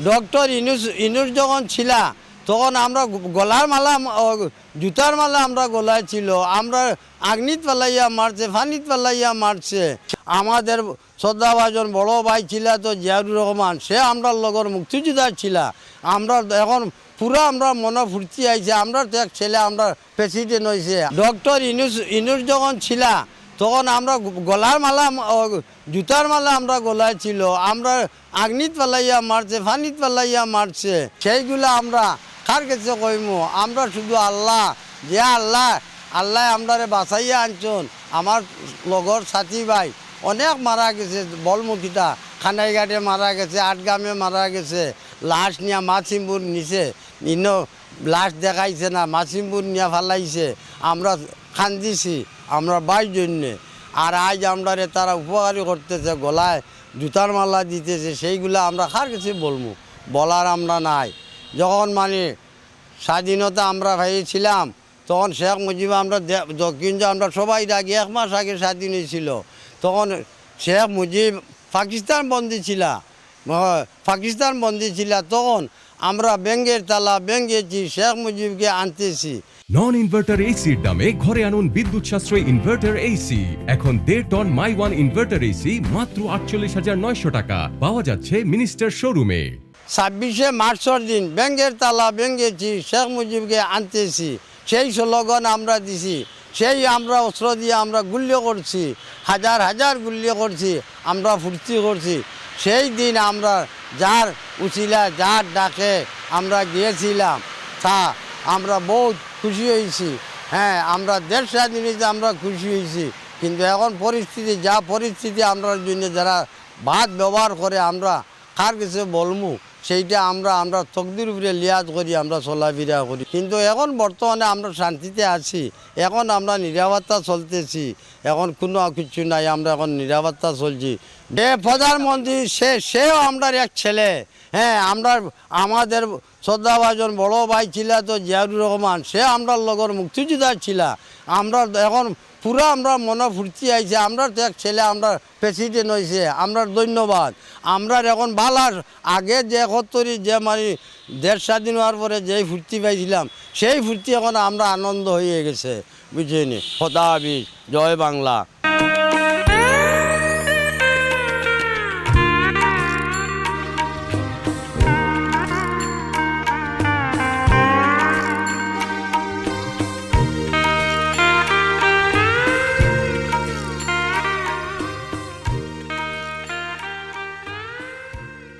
Doctor Yunus যখন ছিলা তখন আমরা গলার মালা জুতার মালা আমরা গলায় ছিল, আমরা আগ্নিত পালাইয়া মারছে, ফানিত পালাইয়া মারছে। আমাদের শ্রদ্ধাভাজন বড় ভাই ছিল তো জিয়াউর রহমান, সে আমরা লগর মুক্তিযোদ্ধা ছিলা। আমরা এখন পুরা আমরা মনে ফুর্তি আইছে, আমরা তো এক ছেলে আমরা প্রেসিডেন্ট হয়েছে। ডক্টর ইনুস যখন ছিলা তখন আমরা গলার মালা জুতার মালা আমরা গলায় ছিল, আমরা আগ্নিত পালাইয়া মারছে, ফানিত পালাইয়া মারছে। সেইগুলো আমরা কার কাছে কইমু? আমরা শুধু আল্লাহ, যে আল্লাহ আমরা বাঁচাইয়া আনছন। আমার লগর সাথী ভাই অনেক মারা গেছে, বলমুখিতা খানাইঘাটে মারা গেছে, আটগামে মারা গেছে। লাশ নিয়ে মাছিমপুর নিছে, ইনো লাশ দেখাইছে না, মাছিমপুর নিয়ে ফালাইছে। আমরা খান্দিছি আমরা বাইর জন্যে। আর আজ আমরা তারা উপকারী করতেছে, গলায় জুতার মালা দিতেছে। সেইগুলো আমরা কার কাছে বলবো? বলার আমরা নাই। যখন মানে স্বাধীনতা আমরা পেয়েছিলাম তখন শেখ মুজিব আমরা কিন্তু আমরা সবাই আগে 1 মাস আগে স্বাধীন হয়েছিল। তখন শেখ মুজিব পাকিস্তান বন্দী ছিল। তখন আমরা ব্যাঙ্গের তালা ব্যাঙ্গেছি, শেখ মুজিবকে আনতেছি। নন ইনভার্টার এসির দামে ঘরে আনুন বিদ্যুৎ সাশ্রয়ী ইনভার্টার এসি। এখন 1.5 ton my one inverter AC মাত্র 48,900 টাকা পাওয়া যাচ্ছে মিনিস্টার শোরুমে। 26শে মার্চের দিন ব্যাঙ্গের তালা ব্যাঙ্গেছি, শেখ মুজিবকে আনতেছি। সেই স্লোগান আমরা দিছি, সেই আমরা অস্ত্র দিয়ে আমরা গুল্য করছি, হাজার হাজার গুল্য করছি, আমরা ফুর্তি করছি। সেই দিন আমরা যার উচিলা যার ডাকে আমরা গিয়েছিলাম, তা আমরা বহুত খুশি হয়েছি। হ্যাঁ, আমরা দেশ স্বাধীনতা আমরা খুশি হয়েছি। কিন্তু এখন পরিস্থিতি আমরা জন্য যারা ভাত ব্যবহার করে আমরা কার কাছে বলমু? সেইটা আমরা তকদির উপরে লিয়াজ করি, আমরা চলাফেরা করি। কিন্তু এখন বর্তমানে আমরা শান্তিতে আছি, এখন আমরা নিরাপত্তা চলতেছি, এখন কোনো কিছু নাই, আমরা এখন নিরাপত্তা চলছি। যে প্রধানমন্ত্রী সেও আমরা এক ছেলে। হ্যাঁ, আমাদের শ্রদ্ধাভাজন বড় ভাই ছিল তো জিয়াউর রহমান, সে আমরা লগর মুক্তিযোদ্ধা ছিলা। আমরা এখন পুরা আমরা মনে ফুর্তি আইছে, আমরা তো এক ছেলে আমরা প্রেসিডেন্ট হয়েছে। আমরা ধন্যবাদ। আমরা এখন ভালার আগে যে 71 যে মানে দেশ স্বাধীন হওয়ার পরে যেই ফুর্তি পাইছিলাম, সেই ফুর্তি এখন আমরা আনন্দ হয়ে গেছে, বুঝিনি। খোদা হাফেজ, জয় বাংলা।